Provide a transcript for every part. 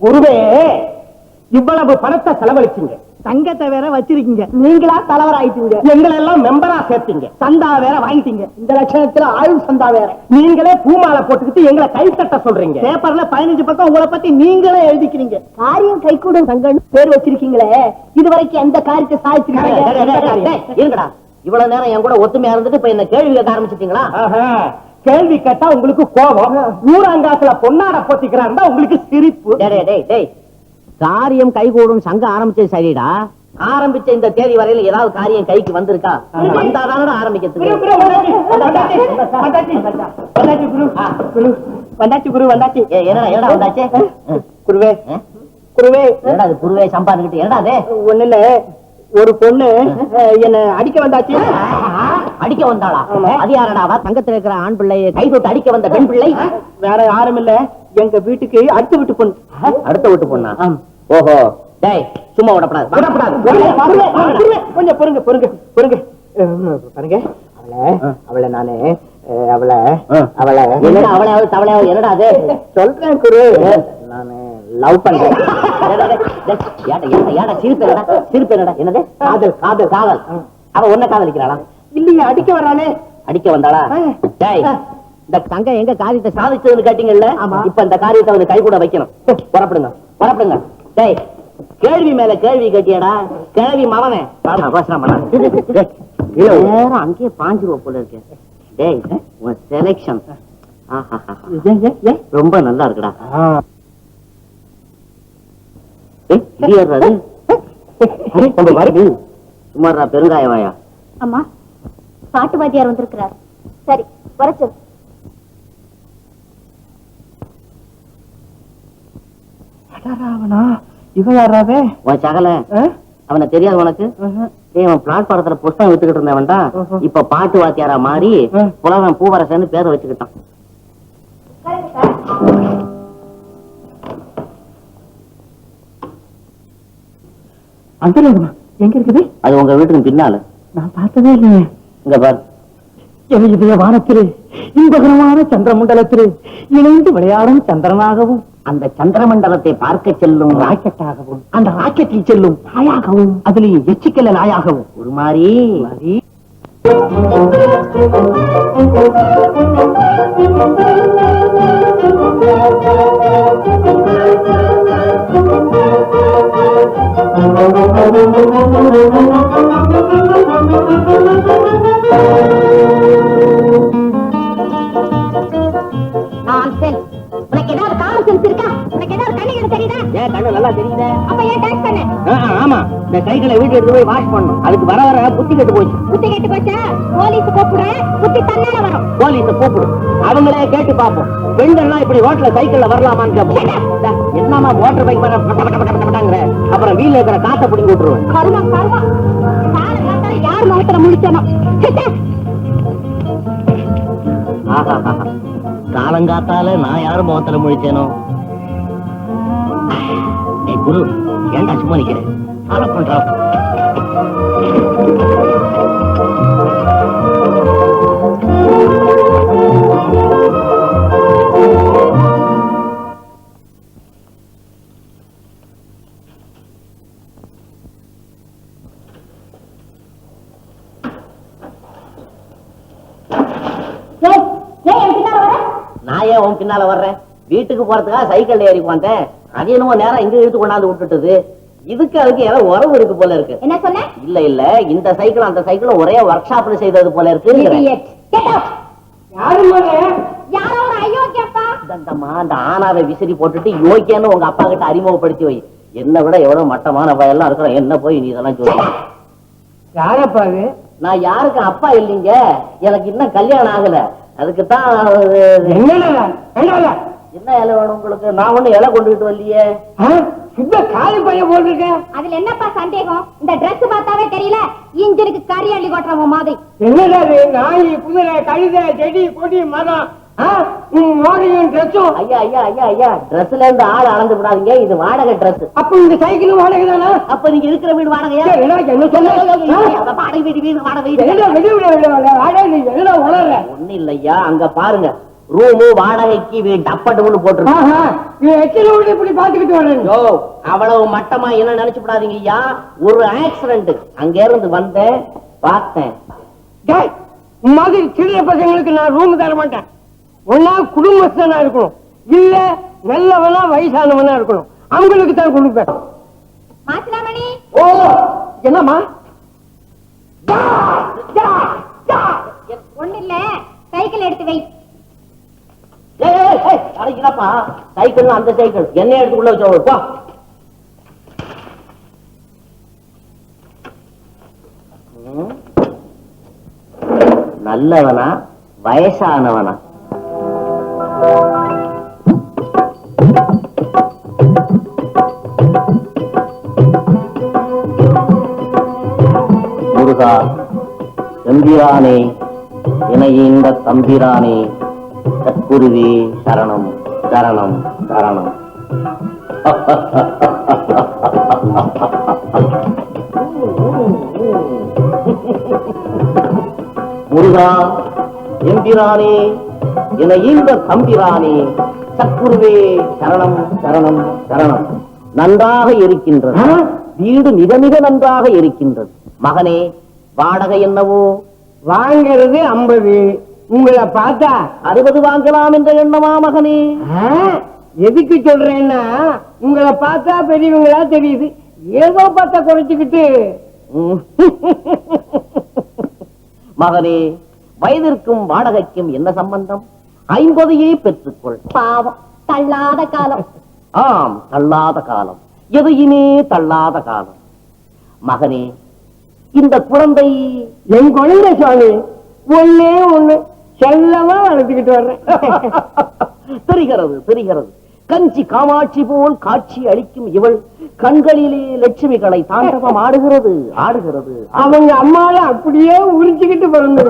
குருவே, இவ்வளவு பணத்தை செலவழிச்சீங்க, தங்கத்தை வேற வச்சிருக்கீங்க, நீங்களா தலைவர் ஆயிட்டீங்க, எங்களை எல்லாம் மெம்பரா சேர்த்தீங்க, சந்தா வேற வாங்கிட்டீங்க, இந்த லட்சணத்துல ஆயுள் சந்தா வேற, நீங்களே பூமாலை போட்டுக்கிட்டு எங்களை கை தட்ட சொல்றீங்க, பேப்பர்ல 15 பக்கம் உங்களை பத்தி நீங்களே எழுதிக்கிறீங்க, காரியம் கைகூடும் சங்கன்னு பேர் வச்சிருக்கீங்களே, இதுவரைக்கும் எந்த காரியத்தை சாதிச்சிருக்கீங்க? இவ்வளவு நேரம் என் கூட ஒத்துமையா இருந்துட்டு இப்ப என்ன கேள்வி கேட்க ஆரம்பிச்சிட்டீங்களா? கேள்வி கேட்டா உங்களுக்கு கோபம், ஊராங்காசுல பொன்னாட போத்திக்கிறாருந்தா உங்களுக்கு சிரிப்பு. காரியம் கைகூடும் சங்கம் ஆரம்பிச்சது சரிடா. ஆரம்பிச்ச இந்த தேதி வரையில ஏதாவது காரியம் கைக்கு வந்திருக்கா? வந்தாதானடா ஆரம்பிக்கிறதுக்கு. என்னடா வந்தாச்சு? குருவே குருவே, என்னடா அது குருவே சம்பாதிக்கிட்டு? என்னடா அது? ஒண்ணு இல்ல, ஒரு பொண்ணு என்ன அடிக்க வந்தாச்சு. அடிக்க வந்தாளா? அது யாரடாவா? தங்கத்துல இருக்கிற ஆண் பிள்ளையை கை தொட்டு அடிக்க வந்த பெண் பிள்ளை வேற யாரும் இல்ல, எங்க வீட்டுக்கு அடுத்த வீட்டு பொண்ணு. அடுத்த வீட்டு பொண்ணா? ஓஹோ, டேய் சும்மா விடப்படாது. கொஞ்சம் பொறுங்க பொறுங்க பொறுங்க பாருங்க. அவளை நானு அவளை என்னடா அவளையாவது தவளையாவது என்னடா அது? சொல்றேன் குரு, நானு லவ் பண்றேன். சிரிப்பு என்னடா? என்னது? காதல் காதல் காதல். அவ உன்ன காதலிக்கிறாளா? இல்லையா, அடிக்க வரானே. அடிக்க வந்தாளா? டேய், இந்த தங்கம் எங்க காரியத்தை சாதிச்சதுன்னு கேட்டீங்கல்ல, இப்ப இந்த காரியத்தை வந்து கை கூட வைக்கணும். புறப்படுங்க புறப்படுங்க. டேய், கேள்வி மேல கேள்வி கேட்டியடா, கேள்வி மவனே. அங்கேயே பாஞ்சிருவ போல இருக்கு. டேய், உன் செலக்ஷன் ரொம்ப நல்லா இருக்குடா. சுமாரா பெருங்காயவாயா? அம்மா, பாட்டு வாத்தியார் வந்திருக்கிறார். சரி, வரச்சு. இவ யாராவே? உன் சகல அவனை தெரியாது உனக்கு? அவன் பிளாட்பாரத்துல புஸ்தகம் வித்துக்கிட்டு இருந்தவன்டா, இப்ப பாட்டு வாத்தியாரா மாறி புலவன் பூவரசன்னு பேரை வச்சுக்கிட்டான். எங்க இருக்குது? அது உங்க வீட்டுக்கு பின்னால. நான் பார்த்ததே இல்லையே. இங்க பாரு. இதய வானத்திலே இன்பகரமான சந்திரமண்டலத்திலே இணைந்து விளையாடும் சந்திரனாகவும், அந்த சந்திரமண்டலத்தை பார்க்க செல்லும் ராக்கெட்டாகவும், அந்த ராக்கெட்டில் செல்லும் நாயாகவும், அதுலயும் எச்சிக்கல்ல நாயாகவும், ஒரு மாதிரி உனக்கு ஏதாவது காலம் செலுத்து இருக்கா? உனக்கு ஏதாவது கண்ணு தெரியுதா? ஏன் கண்ணு நல்லா தெரியுதே. அப்ப ஏன் டாக்ஸ் பண்ண? ஆமா, இந்த சைக்கிளை வீட்டுல எடுத்து போய் வாஷ் பண்ணணும். அதுக்கு வர வர புத்தி கெட்டு போச்சு. புத்தி கெட்டு போச்சா? போலீஸ் கூப்பிடு, புத்தி தன்னால வரும். போலீஸ கூப்பிடு, அவங்களே கேட்டு பாப்போம். பெண்கள்லாம் இப்படி ரோட்ல சைக்கிள்ல வரலாமான்னு கேட்போம். என்னமா மோட்டர் பைக் வர பட்டாங்கிற, அப்புறம் வீட்டுல இருக்கிற காத்த பிடிங்கி விட்டுருவேன். கருமா கருமா யார் முகத்துல முடிச்சனோ. காலங்காத்தால நான் யாரும் முகத்துல முழிச்சேனோ? குரு, ஏன்டா சும்மா நிக்கிறேன்? ஃபாலோ பண்றான். நான் ஏன் உன் பின்னால வர்றேன்? வீட்டுக்கு போறதுக்காக சைக்கிள் ஏறி வந்தேன். அது என்னமோ நேரம் இங்க இழுத்து கொண்டாந்து விட்டுட்டுது. இதுக்கு அதுக்கு ஏதோ உறவு இருக்கு போல இருக்கு. என்ன சொன்ன? இல்ல இல்ல, இந்த சைக்கிள் அந்த சைக்கிள் ஒரே ஒர்க் ஷாப்ல செய்தது போல இருக்கு. அந்த ஆனாவை விசிறி போட்டுட்டு யோக்கியன்னு உங்க அப்பா கிட்ட அறிமுகப்படுத்தி வை. என்ன விட எவ்வளவு மட்டமான பயெல்லாம் இருக்கிற என்ன போய் நீ இதெல்லாம் சொல்ல? யாரப்பா? நான் யாருக்கு அப்பா இல்லைங்க, எனக்கு இன்னும் கல்யாணம் ஆகல. அதுக்குத்தான் என்ன இலை வேணும் உங்களுக்கு? நான் ஒண்ணு இலை கொண்டுகிட்டு வரலையே. காலி பையன் போட்டிருக்கேன். அதுல என்னப்பா சந்தேகம்? இந்த டிரெஸ் பார்த்தாவே தெரியல, இன்ஜினுக்கு கறி அள்ளி கொட்டுற மாதிரி. என்னடாது? நாய், குதிரை, கழுதை, செடி, கொடி, மரம், ஐயா ஐயா ஐயா ஐயா, டிரெஸ்ல இருந்து ஆள் அளந்து விடாதீங்க. இது வாடகை டிரெஸ். அப்ப இந்த சைக்கிள் வாடகை தானா? அப்ப நீங்க இருக்கிற வீடு வாடகையா? வாடகை வீடு வீடு வாடகை வீடு ஒண்ணு இல்லையா. அங்க பாருங்க, ரூமு வாடகைக்கு டப்பட்டுன்னு போட்டு இப்படி பாத்துக்கிட்டு வரேன். அவ்வளவு மட்டமா என்ன நினைச்சுடாதீங்க ஐயா. ஒரு ஆக்சிடென்ட் அங்க இருந்து வந்தேன், பார்த்தேன். மாதிரி சிறிய பசங்களுக்கு நான் ரூம் தர மாட்டேன். ஒன்னா குடும்பஸ்தனா இருக்கணும், இல்ல நல்லவனா வயசானவனா இருக்கணும். அவங்களுக்கு தான் கொடுப்பேன். மாசிலாமணி, ஓ என்னம்மா? ஒண்ணு இல்ல, சைக்கிள் எடுத்து வை. அடைக்கிறப்பா சைக்கிள், அந்த சைக்கிள் என்ன எடுத்துக்குள்ள வச்சா நல்லவனா வயசானவனா? முருகா எம்பிரானே, இணைந்த தம்பிரானே, சத்குருவே சரணம் சரணம் சரணம். முருகா எம்பிரானே, இணைந்த தம்பிரானே, சத்குருவே சரணம் சரணம் சரணம். நன்றாக இருக்கின்றது வீடு, மிக மிக நன்றாக இருக்கின்றது. மகனே, வாடகை என்னவோ? வாங்கிறது 50. உங்களை பார்த்தா 60 வாங்கலாம் என்ற எண்ணமா மகனே? எதுக்கு சொல்றேன்னா, உங்களை பார்த்தா பெரியவங்களா தெரியுது, ஏதோ பார்த்தா குறைச்சுக்கிட்டு. மகனே, வயதிற்கும் வாடகைக்கும் என்ன சம்பந்தம்? 50 பெற்றுக்கொள். பாவம், தள்ளாத காலம். ஆம், தள்ளாத காலம், எதையுமே தள்ளாத காலம். மகனே, இந்த குழந்தை என் குழந்தை சுவாமி. ஒண்ணே ஒண்ணு செல்லமா வளர்த்துக்கிட்டு வர்றேன். தெரிகிறது தெரிகிறது. கஞ்சி காமாட்சி போல் காட்சி அளிக்கும் இவள் கண்களிலே லட்சுமிகளை தாண்டவம் ஆடுகிறது ஆடுகிறது. அவங்க அம்மாவை அப்படியே உரிச்சுக்கிட்டு பிறந்து.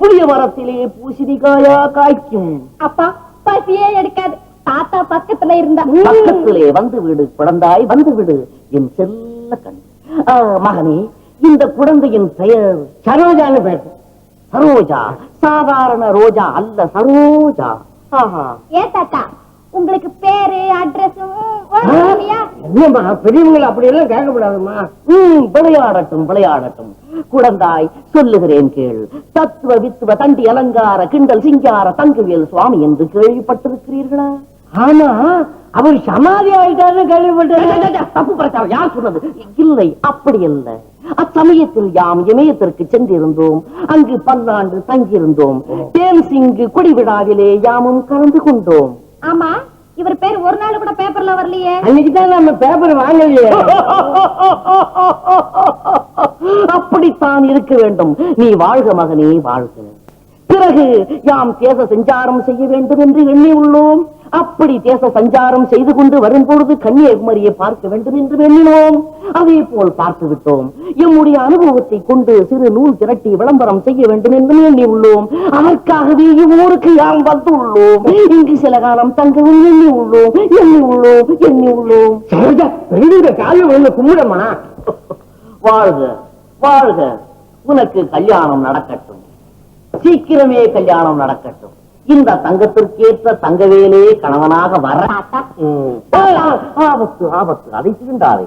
புளிய மரத்திலே பூசணிக்காயா காய்க்கும். அப்பா, பசியே எடுக்காது. தாத்தா பக்கத்துல இருந்தா. பக்கத்திலே வந்து விடு குழந்தாய், வந்து விடு என் செல்ல கண். மகனே, இந்த குழந்தையின் பெயர் சரோஜான்னு பேர். சரோஜா, சாதாரண ரோஜா அல்ல, சரோஜா. ஏன் தாத்தா, உங்களுக்கு பேரு அட்ரஸும் என்னம்மா, பெரியவங்களை அப்படி எல்லாம் கேட்கக்கூடாதுமா. விளையாடட்டும் விளையாடட்டும். குழந்தாய், சொல்லுகிறேன் கேள். தத்துவ வித்துவ தண்டி அலங்கார கிண்டல் சிங்கார தங்குவேல் சுவாமி என்று கேள்விப்பட்டிருக்கிறீர்களா? ஆமா, அவர் சமாதி ஆயிட்டாரு கேள்விப்பட்ட. தப்பு பிரச்சாரம். யார் சொன்னது? இல்லை, அப்படி அல்ல. அச்சமயத்தில் யாம் இமயத்திற்கு சென்றிருந்தோம். அங்கு 10 ஆண்டு தங்கியிருந்தோம். தேன்சிங்கு கொடி விழாவிலே யாமும் கலந்து கொண்டோம். ஆமா, இவர் பேர் ஒரு நாள் கூட பேப்பர்ல வரலையே. அன்னைக்குதான் நம்ம பேப்பர் வாங்கலையே. அப்படித்தான் இருக்க வேண்டும். நீ வாழ்க மகனே, வாழ்க. பிறகு யாம் தேச சஞ்சாரம் செய்ய வேண்டும் என்று எண்ணி உள்ளோம். அப்படி தேச சஞ்சாரம் செய்து கொண்டு வரும்பொழுது கன்னியாகுமரியை பார்க்க வேண்டும் என்று எண்ணினோம். அதே போல் பார்த்து விட்டோம். எம்முடைய அனுபவத்தை கொண்டு சிறு நூல் திரட்டி விளம்பரம் செய்ய வேண்டும் என்று எண்ணி உள்ளோம். அதற்காகவே இவ்வூருக்கு யாம் வந்துள்ளோம். இங்கு சில காலம் தங்கவும் எண்ணி உள்ளோம். காலம் வந்து கும்பிடமா. வாழ்க வாழ்க. உனக்கு கல்யாணம் நடக்கட்டும், சீக்கிரமே கல்யாணம் நடக்கட்டும். இந்த தங்கத்திற்கேற்ற தங்கவேலே கணவனாக வர. ஆபத்து ஆபத்து, அதை தீண்டாதே.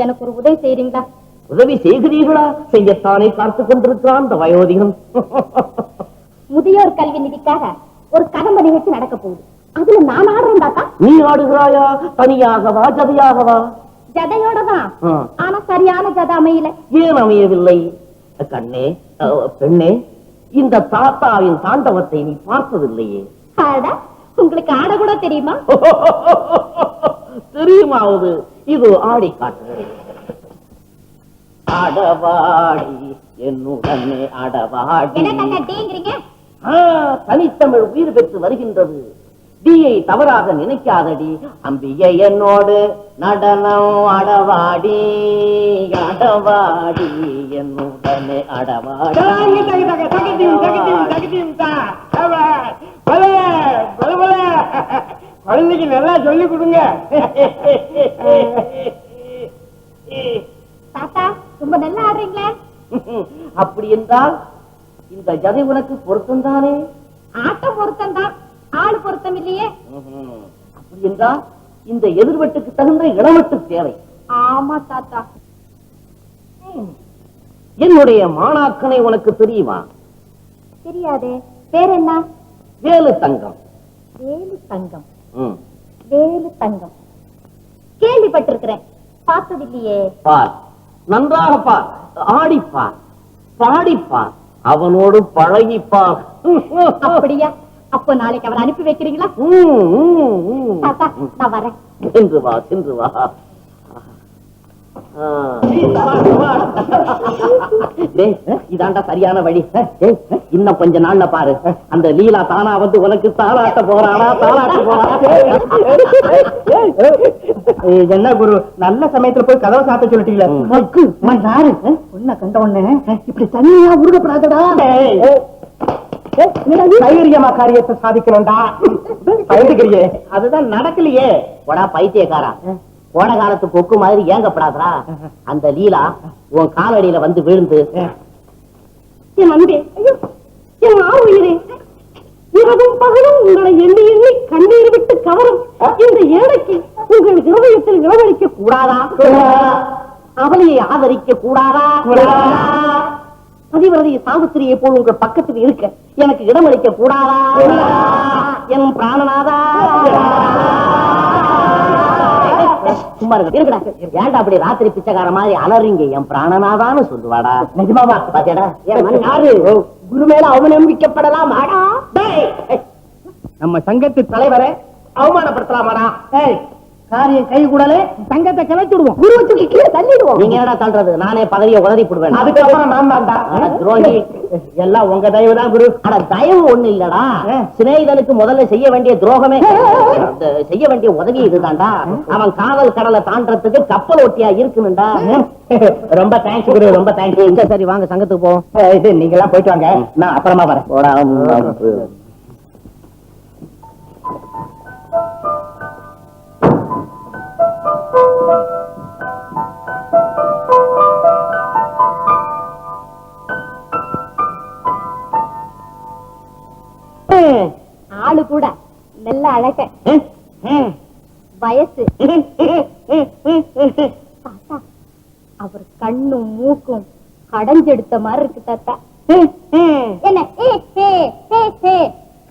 எனக்கு ஒரு உதவி செய்றீங்களா? உதவி செய்கிறீர்களா? செய்யத்தானே பார்த்துக் கொண்டிருக்கிறான் இந்த வயோதிகன். முதியோர் கல்வி நிதிக்காக ஒரு கதம்ப நிகழ்ச்சி நடக்க போகுது. அதுல நான் ஆடுறேன் தாத்தா. நீ ஆடுகிறாயா? தனியாகவா ஜதையாகவா? ஜதையோட தான். ஆனா சரியான ஜதை அமையல. ஏன் அமையவில்லை? கண்ணே, பெண்ணே, இந்த தாத்தாவின் தாண்டவத்தை நீ பார்த்ததில்லையே. உங்களுக்கு ஆட கூட தெரியுமா? தெரியுமாவது? இது ஆடி காட்டுகிறேன். அடவாடி என்னுடனே அடவாடி. தனித்தமிழ் உயிர் பெற்று வருகின்றது. தீயை தவறாக நினைக்காதடி. அம்பிகை என்னோடு நடனம் அடவாடி அடவாடி என்னுடனே அடவாடி. குழந்தைக்கு நல்லா சொல்லி கொடுங்க. தாத்தா, ரொம்ப நல்லா ஆடுறீங்களே. அப்படி என்றால் இந்த ஜதை உனக்கு பொருத்தம் தானே? ஆட்டம் பொருத்தம் தான், ஆளு பொருத்தம் இல்லையே. அப்படி என்றால் இந்த எதிர்வெட்டுக்கு தகுந்த இளவட்டு தேவை. ஆமா தாத்தா. என்னுடைய மாணாக்கனை உனக்கு தெரியுமா? தெரியாதே. பேர் என்ன? வேலு தங்கம். வேலு தங்கம். வேலு தங்கம் கேள்விப்பட்டிருக்கிறேன், பார்த்ததில்லையே. பார், நன்றாக பார், ஆடிப்பார், பாடிப்பார், அவனோடு பழகிப்பார். அப்படியா? அப்போ நாளைக்கு அவரை அனுப்பி வைக்கிறீங்களா? தாத்தா, நான் வரேன். சென்று வா, சென்று வா. இதாண்டா சரியான வழி. இன்னும் கொஞ்ச நாள்ல பாரு, அந்த லீலா தானா வந்து உனக்கு தாளாட்ட போறானா, தாளாட்ட போறானா. என்ன குரு, நல்ல சமயத்துல போய் கதவை சாத்த சொல்லிட்டீங்களா? யாரு உன்னை கண்ட உடனே இப்படி தனியா உருகப்படாதடா. தைரியமா காரியத்தை சாதிக்கணும்டா. பயந்துக்கிறியே, அதுதான் நடக்கலையே. போடா பைத்தியக்காரா, போன காலத்து கொக்கு மாதிரி ஏங்கப்படாதா. அந்த லீலா உன் காலடியில வந்து விழுந்து, என் அன்பே, என் ஆவுயிரே, இரவும் பகலும் உங்களை எண்ணி எண்ணி கண்ணீர் விட்டு கவரும் இந்த ஏழைக்கு உங்கள் இருதயத்தில் இளவரிக்க கூடாதா? அவளையை ஆதரிக்க கூடாதா? பதிவரதி சாவித்திரியை போல் உங்கள் பக்கத்தில் இருக்க எனக்கு இடமளிக்க கூடாதா? என் பிராணநாதா. சும்மா இருக்கடா. ஏன்டா அப்படி ராத்திரி பிச்சைக்கார மாதிரி அலறீங்க? என் பிராணநாதான்னு சொல்லுவாடா. நிஜமாவா? பாத்தியாடா, யாரு குரு மேல அவநம்பிக்கப்படலாம்? நம்ம சங்கத்து தலைவரை அவமானப்படுத்தலாமாடா? காரியம் கை கூடலே சங்கத்தை கிளச்சிடுவோம், குருவத்துக்கு கீழே தள்ளிடுவோம். நீங்க என்னடா தள்ளுறது? நானே பதவியை உதறி போடுவேன். அதுக்கப்புறம் நான் தான்டா துரோகி. எல்லாம் உங்க தயவு தான் குரு. ஆனா தயவு ஒண்ணு இல்லடா, சிநேகிதனுக்கு முதல்ல செய்ய வேண்டிய துரோகமே, செய்ய வேண்டிய உதவி இதுதான்டா. அவன் காதல் கடலை தாண்டறதுக்கு கப்பல் ஒட்டியா இருக்கணும்டா. ரொம்ப தேங்க்ஸ் குரு, ரொம்ப தேங்க்ஸ். சரி வாங்க சங்கத்துக்கு போவோம். இது நீங்க எல்லாம் போயிட்டு வாங்க, நான் அப்புறமா வரேன். ஆளு கூட நல்ல அழக, வயசு. தாத்தா, அவர் கண்ணும் மூக்கும் கடைஞ்செடுத்த மாதிரி இருக்கு தாத்தா. என்ன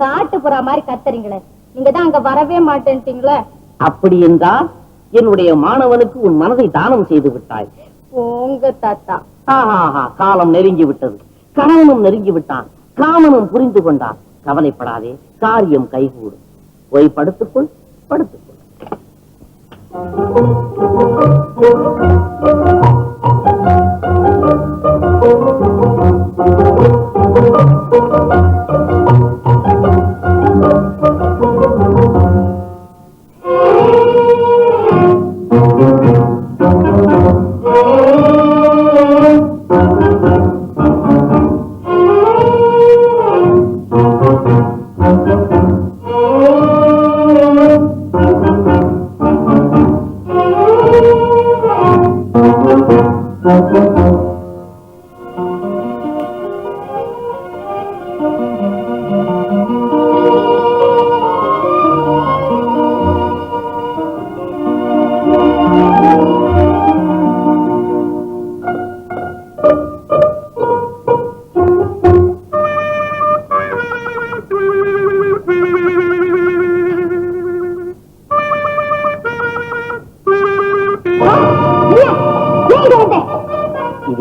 காட்டு புறா மாதிரி கத்துறீங்களே, நீங்க தான் அங்க வரவே மாட்டேன்ட்டீங்களே. அப்படி என்றால் என்னுடைய மாணவனுக்கு உன் மனதை தானம் செய்து விட்டாய். போங்க தாத்தா. காலம் நெருங்கி விட்டது, கணவனும் நெருங்கி விட்டான், காமனும் புரிந்து கொண்டான். கவலைப்படாதே, காரியம் கைகூடும். போய் படுத்துக்கொள், படுத்துக்கொள்.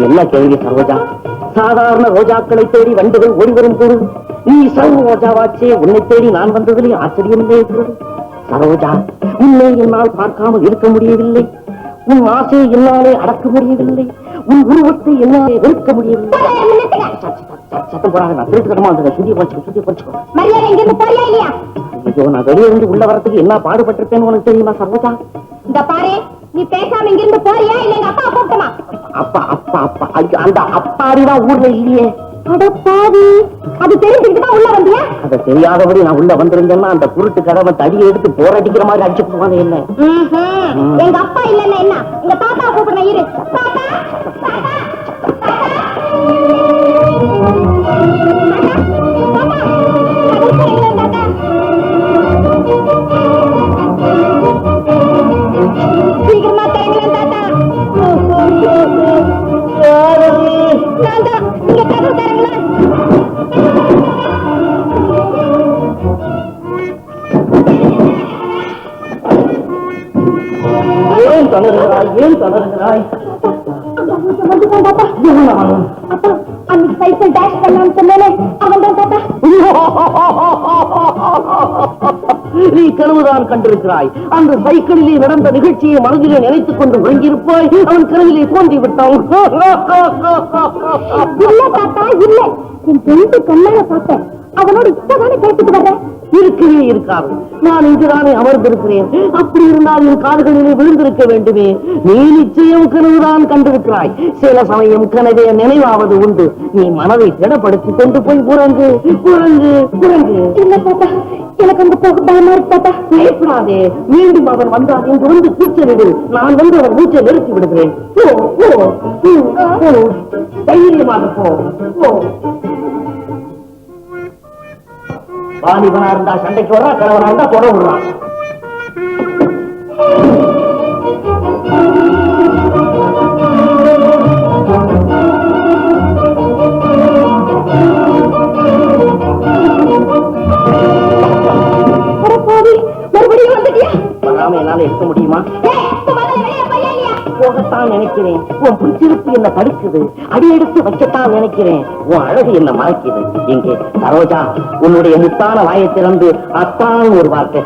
என்ன கேள்வி சரோஜா? சாதாரண ரோஜாக்களை தேடி வண்டுகள் ஓடி வரும் போது நீ சர்வ ரோஜாவாச்சே, உன்னை தேடி நான் வந்ததிலே ஆச்சரியமே இருக்கிறது. சரோஜா, உன்னை என்னால் பார்க்காமல் இருக்க முடியவில்லை, உன் ஆசையை என்னாலே அடக்க முடியவில்லை, உன் உருவத்தை என்னாலே வெறுக்க முடியவில்லை. சத்தம் போடாத, நான் திருட்டுக்கடமா வந்தேன். சுதிய பறிச்சுக்கோ. ஐயோ, நான் வெளியிருந்து உள்ள வரத்துக்கு என்ன பாடுபட்டிருப்பேன்னு உனக்கு தெரியுமா சரோஜா? இந்த பாரு, நீ பேசாம இங்கிருந்து போறியா இல்ல எங்க அப்பா கூப்பிட்டமா? அப்பா அப்பா அப்பா, அந்த அப்பாரிதான் ஊர்ல இல்லையே. அடப்பாவி, அது தெரிஞ்சுக்கிட்டுதான் உள்ள வந்தியா? அதை தெரியாதபடி நான் உள்ள வந்திருந்தேன்னா அந்த குருட்டு கடவை தடியை எடுத்து போராடிக்கிற மாதிரி அடிச்சு போவாங்க. என்ன எங்க அப்பா இல்லன்னா என்ன, உங்க தாத்தா கூப்பிடுறேன் இரு. தாத்தா, தாத்தா, தாத்தா. தளர்கிறாய்? ஏன் தளர்கிறாய்? அன்னைக்கு சைக்கிள் டேஷ் பண்ணலாம்னு சொன்னேனே அவன் தான் தாத்தா. நீ கனவுதான் கண்டிருக்கிறாய். அந்த சைக்கிளிலே நடந்த நிகழ்ச்சியை மனதிலே நினைத்துக் கொண்டு உறங்கியிருப்பாய். அவன் கனவிலே தோன்றி விட்டான். இல்ல தாத்தா இல்ல, என் ரெண்டு கண்ணால பார்த்தேன். அவனோட இப்பதானே பேசிட்டு வர்றேன். இருக்கவே இருக்காது. நான் இங்குதானே அமர்ந்திருக்கிறேன். அப்படி இருந்தால் என் கால்களிலே விழுந்திருக்க வேண்டுமே. நீ நிச்சயம் கனவுதான் கண்டிருக்கிறாய். சில சமயம் கனவே நினைவாவது உண்டு. நீ மனதை திடப்படுத்திக் கொண்டு போய் உறங்கு உறங்கு உறங்கு. இல்ல தாத்தா, எனக்கு அந்த போக பயமா இருக்கு தாத்தா. பயப்படாதே. மீண்டும் அவன் வந்தால் இங்கு வந்து கூச்சலிடு. நான் வந்து அவன் மூச்சை நிறுத்தி விடுகிறேன். தைரியமாக போ. வாலிபனா இருந்தா சண்டைக்கு வர்றா, கணவனா இருந்தா தொட விடுறான். மறுபடியும் வந்துட்டியா? வராம என்னால இருக்க முடியுமா? போகத்தான் நினைக்கிறேன். உன் பிடிச்சிருப்பு என்ன தடுக்குது. அடி எடுத்து வைக்கத்தான் நினைக்கிறேன். உன் அழகு என்ன மறைக்குது. இங்கே சரோஜா, உன்னுடைய முத்தான வாயை திறந்து அத்தான் ஒரு வார்த்தை.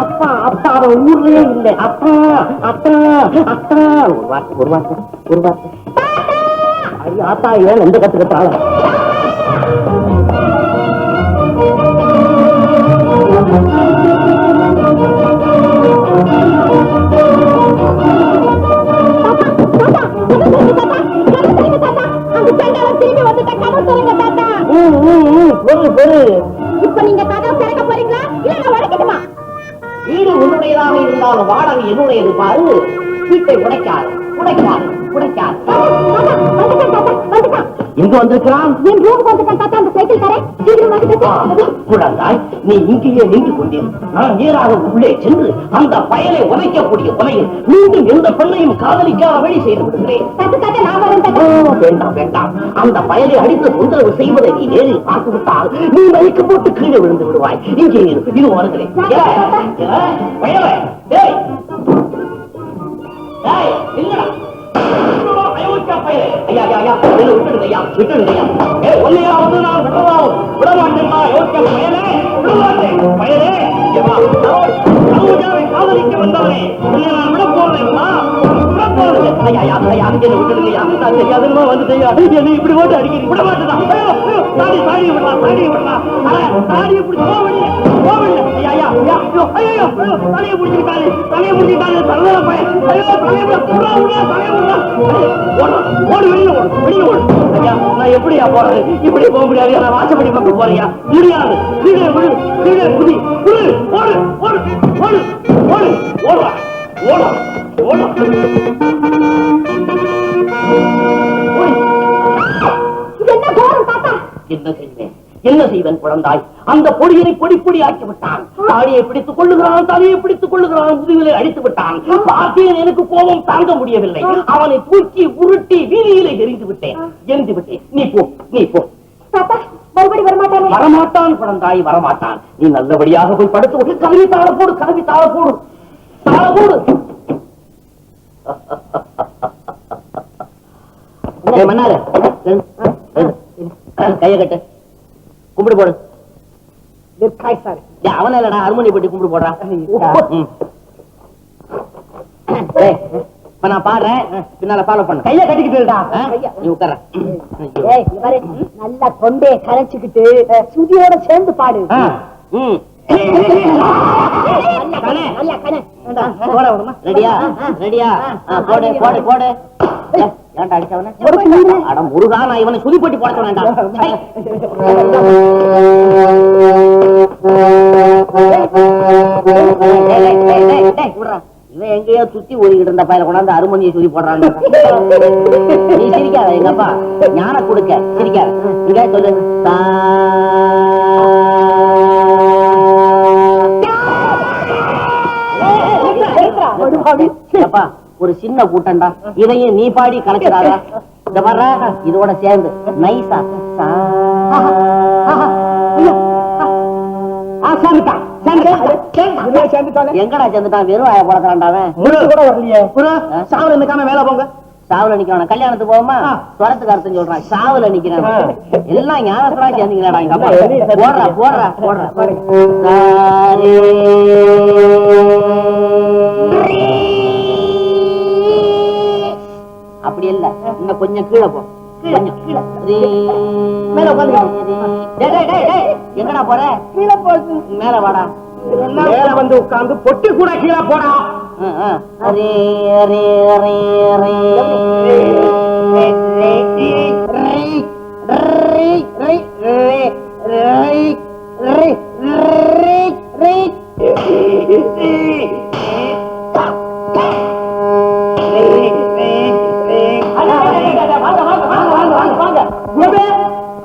அப்பா அப்பா ஊர்லயே இல்லை. அப்பா அத்தா அத்தா ஒரு வார்த்தை ஒரு வார்த்தை ஒரு வார்த்தை. அடி ஆத்தா ஏன் எந்த கத்துக்கிட்டால இப்ப நீங்க கதவு திறக்க போறீங்களா இல்ல நான் உடைக்கட்டுமா? வீடு உன்னுடையதாக இருந்தாலும் வாடகை என்னுடையது பாரு. வீட்டை உடைக்காது உடைக்காது உடைக்காது. எங்க வந்திருக்கிறான்? என் ரூம் வந்துட்டேன் தாத்தா. அந்த சைக்கிள் தரேன் குழந்தாய், நீ இங்கேயே நின்று கொண்டேன். நான் நேராக உள்ளே சென்று அந்த பயலை உதைக்கக்கூடிய உலையில் மீண்டும் எந்த பெண்ணையும் காதலிக்காத வழி செய்து விடுகிறேன். வேண்டாம் வேண்டாம். அந்த பயலை அடித்து தொந்தரவு செய்வதை நீ நேரில் பார்த்து விட்டால் நீ மயக்க போட்டு கீழே விழுந்து விடுவாய். இங்கே இது வருகிறேன். பயலை இல்லடா. காதலிக்க வந்தவனே நான் விட போறேன். இப்படி போட்டு அடிக்கிறீங்க. விட மாட்டேதான். தாடி விடலாம் தாடியை விடலாம். தாடியை பிடிச்சி தலையை பிடிச்சிருக்காரு தலையை பிடிச்சிருக்காரு. தரதா பையன் ஓடு வெளியில ஓடு வெளியில ஓடு. ஐயா நான் எப்படியா போறது? இப்படி போக முடியாது. நான் வாசப்படி பக்கம் போறியா? முடியாது. கீழே விழு கீழே குதி குழு ஓடு ஓடு ஓடு ஓடு ஓடுறா ஓடா ஓடா. என்ன செய்வேன் என்ன செய்வன் குழந்தாய்? அந்த பொடியை பொடி பொடி ஆக்கி விட்டான். தாடியை பிடித்துக் கொள்ளுகிறான், தலையை பிடித்துக் கொள்ளுகிறான், முதுகிலே அடித்து விட்டான். பார்த்தேன், எனக்கு கோபம் தாங்க முடியவில்லை. அவனை தூக்கி உருட்டி வீதியிலே எரிந்து விட்டேன். நீ போ நீ போ. வரமாட்டான் குழந்தாய் வரமாட்டான். நீ நல்லபடியாக போய் படுத்து கதவி தாழ போடு கதவி தாழ போடு தாழ போடு. மன்னாரு கைய கட்டு கும்பிடு போடு. அவன இல்லடா அருமணி பட்டி கும்பிடு போடுறான். நான் பாடுறேன், பின்னால ஃபாலோ பண்ண. கைய கட்டிக்கிட்டு நீ உட்கார. நல்லா கொண்டே கரைச்சுக்கிட்டு சுதியோட சேர்ந்து பாடு. ரெடியா ரெடியா? போடு போடு போடு. ஏன்டா அடிச்சவன? அட முருகா, நான் இவனை சுதிப்பட்டி போட வேண்டாம். இவன் எங்கேயோ சுத்தி ஓடிக்கிட்டு இருந்த பையல கொண்டாந்து அருமணியை சுதி போடுறாங்க. நீ சிரிக்காத, எங்க அப்பா ஞான கொடுக்க சிரிக்காத. இங்க சொல்லு. அப்பா ஒரு சின்ன கூட்டம்டா, இதையும் நீ பாடி கலக்கிறாரா? இந்த பாரு, இதோட சேர்ந்து நைசா சேர்ந்துட்டான். எங்கடா சேர்ந்துட்டான் வெறும் வாய போடக்கிறான்டாவன் கூட வரலையே சாவல நிக்காம வேலை போங்க சாவுல நிக்கிறான் கல்யாணத்துக்கு போவோமா துரத்துக்கு அர்த்தம் சொல்றான் சாவுல நிக்கிறான் எல்லாம் ஞானத்தா சேர்ந்துக்கிறாடா எங்க அப்பா போடுறா அப்படி இல்ல இன்னும் கொஞ்சம் கீழே போ எங்கடா போற கீழே போறது மேல வாடா மேல வந்து உட்கார்ந்து பொட்டி கூட கீழே போடா அரே அரே அரே அரே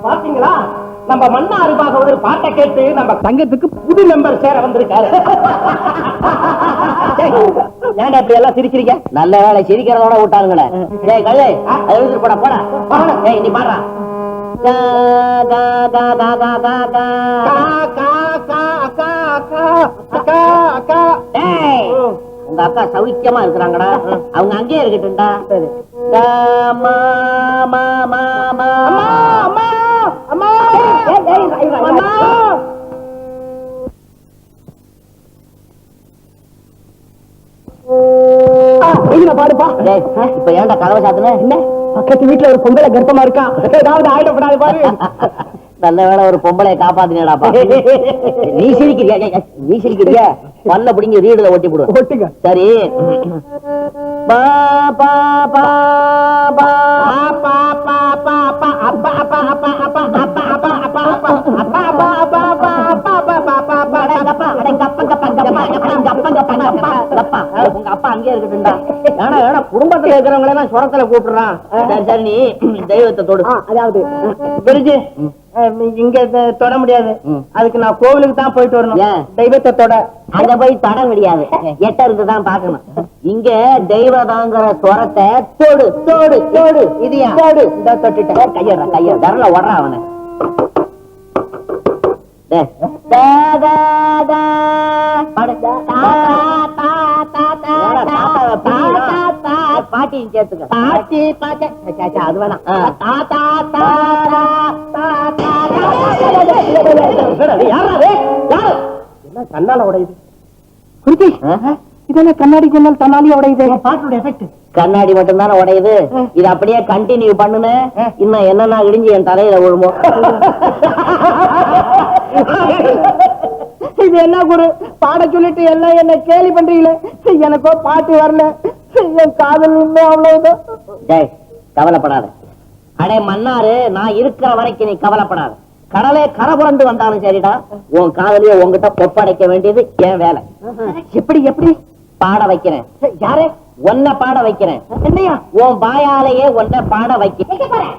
பாத்தீங்களா நம்ம மன்னாரு பாகவதர் பாட்டை கேட்டு நம்ம சங்கத்துக்கு புது மெம்பர் சேர வந்திருக்காரு ஏன்டா இப்படி எல்லாம் சிரிக்கிறீங்க நல்ல வேலை சிரிக்கிறதோட விட்டாருங்களே டேய் கழுதை அதை எழுதிட்டு போடா போடா டேய் நீ பாடுறா கா கா கா கா கா கா கா டேய் உங்க அக்கா சௌக்கியமா இருக்கிறாங்கடா அவங்க அங்கேயே இருக்கட்டும்டா மா மா மா மா அம்மா அம்மா பாடுப்பா இப்ப ஏன்டா கதவை சாத்துன என்ன பக்கத்து வீட்டுல ஒரு பொம்பளை கர்ப்பமா இருக்கான் ஏதாவது ஆயிடப்படாது பாரு நல்ல வேளை ஒரு பொம்பளைய காப்பாத்தினேடாப்பா நீ சிரிக்கிறியா பல்ல பிடிங்க வீடுல ஒட்டி போடுவோம் ஒட்டுங்க சரி பா பா பா பா உங்க அப்பா அங்கே இருக்கட்டும்டா ஏன்னா குடும்பத்துல இருக்கிறவங்கள எல்லாம் சுரத்துல கூப்பிடுறான் சரி சரி நீ தெய்வத்தை தொடு அதாவது பிரிட்ஜு இங்க தொட முடியாது அதுக்கு நான் கோவிலுக்கு தான் போயிட்டு வரணும் தெய்வத்தை தொட அங்க போய் தொட முடியாது எட்ட இருந்துதான் பாக்கணும் இங்க தெய்வதாங்கிற சுரத்தை தோடு தோடு தோடு இதையா தோடு இந்த தொட்டுட்ட கையற கைய தரல ஓடுறா அவனை பாட்டியும் சேர்த்துக்க பாட்டி பாட்ட அது வேணாம் கண்ணால உடையுது குறிச்சி இதெல்லாம் கண்ணாடி ஜன்னல் தன்னாலே உடையுது பாட்டுடைய எஃபெக்ட் கண்ணாடி மட்டும் தானே உடையுது இது அப்படியே கண்டினியூ பண்ணுன இன்னும் என்னன்னா இடிஞ்சு என் தலையில விழுமோ இது என்ன குரு பாட சொல்லிட்டு எல்லாம் என்ன கேலி பண்றீங்களே எனக்கோ பாட்டு வரல என் காதல் அவ்வளவுதான் கவலைப்படாத அடே மன்னாரு நான் இருக்கிற வரைக்கும் நீ கவலைப்படாத கடலே கரை புரண்டு வந்தாலும் சரிடா உன் காதலிய உங்ககிட்ட ஒப்படைக்க வேண்டியது என் வேலை எப்படி எப்படி பாட வைக்கிறேன் யாரே ஒன்ன பாட வைக்கிறேன் என்னையா உன் பாயாலேயே ஒன்ன பாட வைக்கிறேன்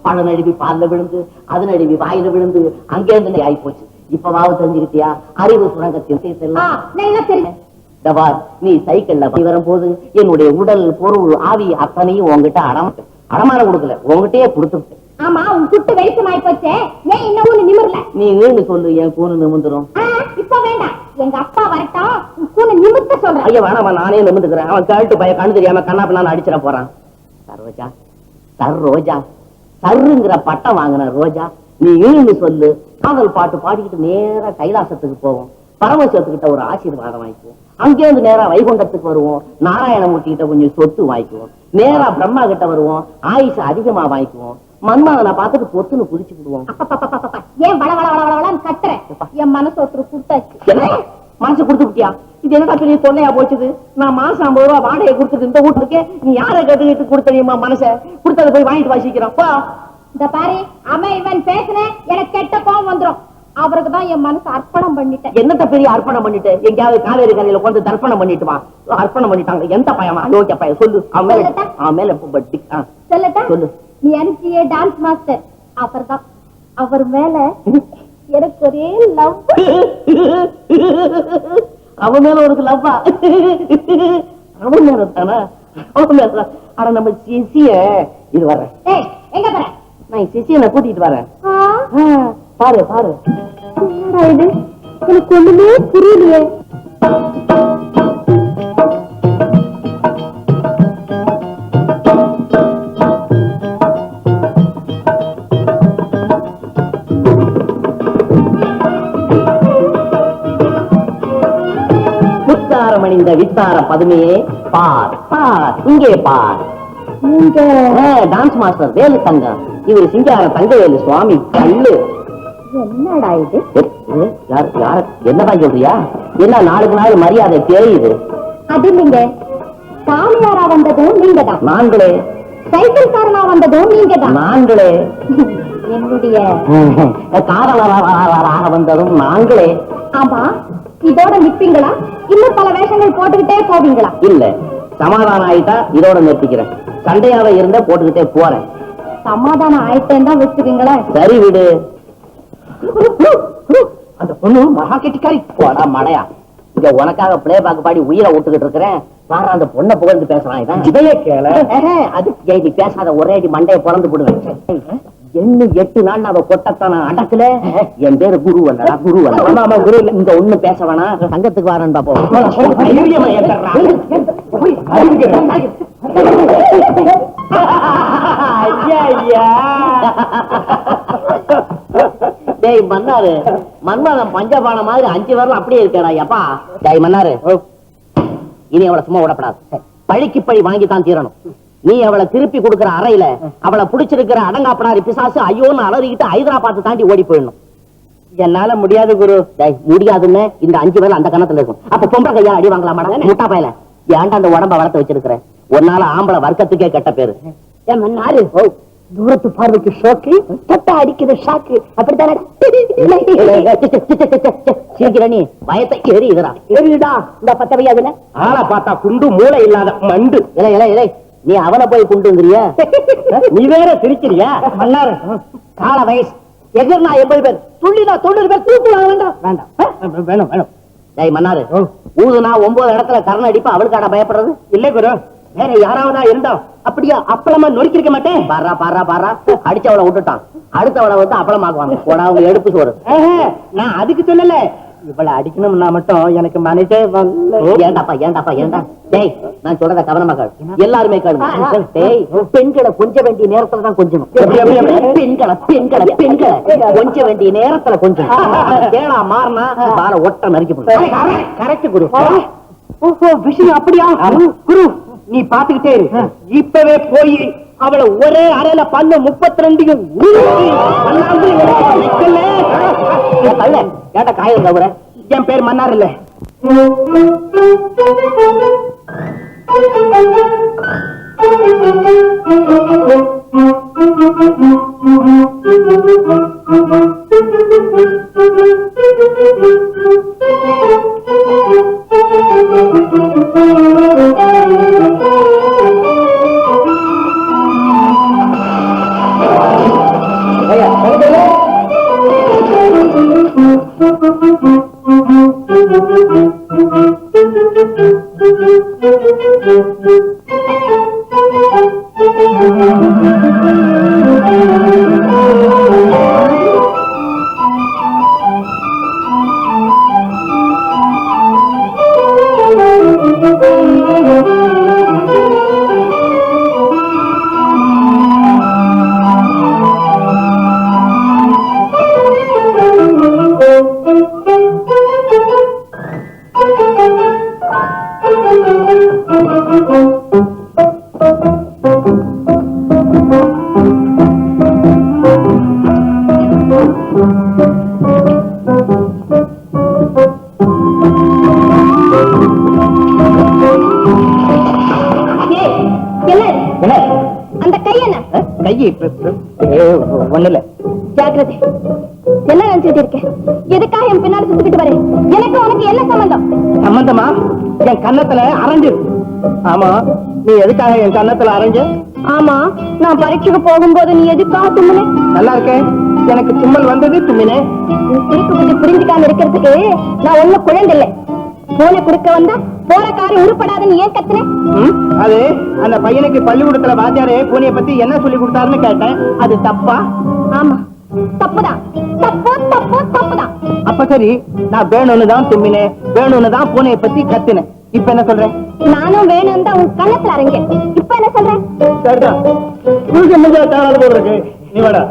பழ நழுவி பால்ல விழுந்து அது நழுவி வாயில விழுந்து அங்கே இருந்து ஆகி போச்சு இப்பவாவது தெரிஞ்சுக்கிட்டியா அறிவு சுரங்கத்தின் நீ சைக்கிள்ல வரும்போது என்னுடைய உடல் பொருள் ஆவி அத்தனையும் உங்ககிட்ட அடமானம் கொடுக்கல உங்ககிட்டயே கொடுத்துட்டேன் ஆமா உன் குட்டு வெளிச்சமாயி போச்சே ஏன் இன்னும் நிமிரல நீ நீண்டு சொல்லு என் கூணு நிமிந்துரும் இப்ப வேண்டாம் எங்க அப்பா வரட்டும் உன் கூணு நிமித்த சொல்றேன் ஐயா வேணாமா நானே நிமிந்துக்கிறேன் அவன் கேட்டு பையன் கண்ணு தெரியாம கண்ணாப்ப நான் அடிச்சிட போறான் சரோஜா சர் ரோஜா சருங்கிற பட்டம் வாங்கின ரோஜா நீ இழுந்து சொல்லு காதல் பாட்டு பாடிக்கிட்டு நேரா கைலாசத்துக்கு போவோம் பரமசிவத்துக்கிட்ட ஒரு ஆசீர்வாதம் வாங்கிக்குவோம் அங்கே வந்து நேரா வைகுண்டத்துக்கு வருவோம் நாராயணமூர்த்தி கிட்ட கொஞ்சம் சொத்து வாங்கிக்குவோம் நேரா பிரம்மா கிட்ட வருவோம் ஆயுஷ அதிகமா வாங்கிக்குவோம் மன்மதனை பார்த்துட்டு பொத்துன்னு குடிச்சு விடுவோம் ஏன் வள வள வள வளன்னு கத்துற என் மனசு ஒருத்தர் கொடுத்தாச்சு மனசு கொடுத்து விட்டியா இது என்னடா பெரிய தொல்லையா போச்சுது நான் மாசம் 50 ரூபாய் வாடகை கொடுத்துட்டு இந்த வீட்டுக்கு நீ யாரை கேட்டுக்கிட்டு கொடுத்தீமா மனச கொடுத்ததை போய் வாங்கிட்டு வாசிக்கிறப்பா இந்த பாரு அவன் இவன் பேசுனேன் எனக்கு கெட்ட கோவம் வந்துரும் அவருக்கு தான் என் மனசு அர்ப்பணம் பண்ணிட்டேன் என்னத்த பெரிய அர்ப்பணம் பண்ணிட்டு எங்கேயாவது காவேரி கரையில கொண்டு தர்ப்பணம் பண்ணிட்டு வா அர்ப்பணம் பண்ணிட்டாங்க எந்த பையமா யோகிய பையன் சொல்லு அவன் மேல சொல்லட்டா சொல்லு நீ அனுப்பிய டான்ஸ் மாஸ்டர் அவர்தான் அவர் மேல எனக்கு ஒரே லவ் அவன் மேல ஒரு லவ்வா அவன் மேல தானே அவன் மேல ஆனா நம்ம சிசிய இது வர்றேன் எங்க போற நான் சிசிய கூட்டிட்டு வரேன் பாரு பாரு. என்னடா இது எனக்கு ஒண்ணுமே புரியலையே. முத்தாரமணிந்த வித்தார பதுமையே பார் பார் இங்கே பார். நீங்க டான்ஸ் மாஸ்டர் வேலு தங்கம். இவர் சிங்கார தங்கவேலு சுவாமி கல்லு. என்னடா இது? யார் யார என்னதான் சொல்றியா? என்ன நாளுக்கு நாள் மரியாதை தேயுது. அது இல்லைங்க, சாமியாரா வந்ததும் நீங்க தான். நாங்களே. சைக்கிள் காரனா வந்ததும் நீங்க தான். நாங்களே. என்னுடைய காதலாக வந்ததும் நாங்களே. ஆமா, இதோட நிப்பீங்களா இன்னும் பல வேஷங்கள் போட்டுக்கிட்டே போவீங்களா? இல்ல, சமாதானம் ஆயிட்டா இதோட நிறுத்திக்கிறேன். சண்டையாவ இருந்தா போட்டுக்கிட்டே போறேன். சமாதானம் ஆயிட்டேன்னு தான் வச்சுக்கீங்களா? சரி விடு. அந்த பொண்ணு மகா கெட்டிக்காரி. போடா மடையா, இங்க உனக்காக பிளே பாக்கு பாடி உயிரை விட்டுக்கிட்டு இருக்கிறேன். பாரு அந்த பொண்ணை புகழ்ந்து பேசுறான். இதையே கேள. அது நீ பேசாத, ஒரே அடி மண்டையை பொழந்து போடுவேன். இன்னும் 8 நாள் அவ கொட்டத்தான் நான் அடக்கல. என் பேரு குரு அல்லடா, குரு அல்ல. ஆமா குரு இல்ல. இங்க ஒண்ணு பேச வேணாம், சங்கத்துக்கு வரேன் பாப்போம். டேய் மன்னாரு, மன்மதன் பஞ்சபான மாதிரி 5 வரலாம் அப்படியே இருக்கடா. எப்பா டேய் மன்னாரு, இனி அவளை சும்மா விடப்படாது. பழிக்கு பழி வாங்கித்தான் தீரணும். நீ அவளை திருப்பி கொடுக்கிற அறையில அவளை புடிச்சிருக்கிற அடங்காப்படாரி பிசாசு ஐயோன்னு அலறிக்கிட்டு ஹைதராபாத் தாண்டி ஓடி போயிடணும். என்னால முடியாது குரு. டேய் முடியாதுன்னு இந்த 5 பேர் அந்த கணத்துல இருக்கும். அப்ப பொம்பளை கையா அடி வாங்கலாமா? முட்டா பையல, ஏன்டா அந்த உடம்ப வளர்த்து வச்சிருக்கிறேன்? ஒரு நாள் ஆம்பளை வர்க்கத்துக்கே கெட்ட பேரு. ஏன் மன்னாரு, தூரத்து பார்வைக்கு ஷோக்கு, தொட்ட அடிக்குது ஷாக்கு, அப்படித்தானே? சீக்கிரம் நீ பயத்தை எரியுதுடா. எரியுதா? இந்த பத்த வையாதுல ஆளை பார்த்தா குண்டு மூளை இல்லாத மண்டு. இலை இலை இலை, நீ அவனை போய் குண்டுங்கிறிய? நீ வேற சிரிக்கிறியா? மன்னாரு கால வயசு எதிர்னா 80 பேர், துள்ளினா 90 பேர் தூக்குவாங்க. வேண்டாம் வேண்டாம், வேணும் வேணும். டேய் மன்னாரு, ஊதுனா 9 இடத்துல கரண அடிப்பா, அவளுக்கான பயப்படுறது? இல்ல குரு, வேற யாராவதா இருந்தா அப்படியா அப்பளமா நொறுக்கிருக்க மாட்டேன். பாரா பாரா பாரா, அடிச்சவளை விட்டுட்டான், அடுத்தவளை வந்து அப்பளமாக்குவாங்க. போடா அவங்க எடுப்பு சோறு. நான் அதுக்கு சொல்லல, இவளை அடிக்கணும்னா மட்டும் எனக்கு மனசே வரல. ஏண்டாப்பா ஏண்டாப்பா ஏண்டா? டேய் நான் சொல்றத கவனமா கேளு, எல்லாருமே கேளு. டேய் பெண்களை கொஞ்ச வேண்டிய நேரத்துல தான் கொஞ்சணும். பெண்களை பெண்களை பெண்களை கொஞ்ச வேண்டிய நேரத்துல கொஞ்சம் கேளா மாறினா பால ஒட்ட நறுக்கி போடு. கரெக்ட் குரு. ஓஹோ, விஷயம் அப்படியா குரு? நீ பாத்துக்கிட்டே இரு, இப்பவே போய் அவளை ஒரே அறையில பண்ண 32 கேட்ட காயம் தவிர. என் பேர் மன்னார் இல்ல. அந்த கை என்ன? கையை ஒண்ணு இல்ல. ஜாக்கிரதை. என்ன நினைச்சிட்டு இருக்கேன்? எதுக்காக என் பின்னாடி சுத்திக்கிட்டு வரேன்? எனக்கு உனக்கு என்ன சம்பந்தம்? சம்பந்தமா? என் கன்னத்துல அரைஞ்சு. ஆமா, நீ எதுக்காக என் கன்னத்துல அரைஞ்ச? ஆமா, நான் பரீட்சைக்கு போகும்போது நீ எதுக்காக தும்முனே? நல்லா இருக்கேன், எனக்கு தும்மல் வந்தது, தும்மினே. சிரிப்பு பத்தி புரிஞ்சுக்காம இருக்கிறதுக்கு நான் ஒண்ணும் குழந்தை இல்லை. போனை குடுக்க வந்தா போற காரியம் உருப்படாதுன்னு ஏன் கத்துன? அது அந்த பையனுக்கு பள்ளிக்கூடத்துல வாத்தியாரே பூனைய பத்தி என்ன சொல்லி கொடுத்தாருன்னு கேட்டேன். அது தப்பா? ஆமா, தப்புதான். தப்பு தப்பு தப்புதான். அப்ப சரி, நான் வேணும்னு தான் தும்மினேன், வேணும்னு தான் பூனையை பத்தி கத்தினேன். இப்ப என்ன சொல்றேன்? நானும் வேணும் தான் உன் கண்ணத்துல அரங்க. இப்ப என்ன சொல்றேன்? சரிதான். குளிக்க முடியாத காணாத போல இருக்கு. நீ வேடா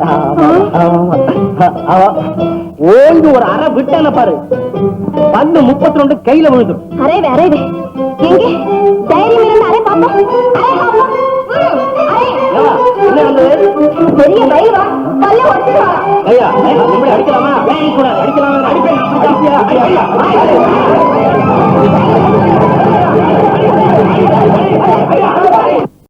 ஓய்ந்து ஒரு அரை விட்டான பாரு, பல்லு 32 கையில விழுது. அரைவே அரைவே. எங்கே தைரியம் இருந்து அரை பாப்போம். அரை பாப்போம். பெரிய பயிர் வா, பல்ல ஒட்டிடுவா. ஐயா இப்படி அடிக்கலாமா? கூடாது, அடிக்கலாமா? அடிப்பேன்.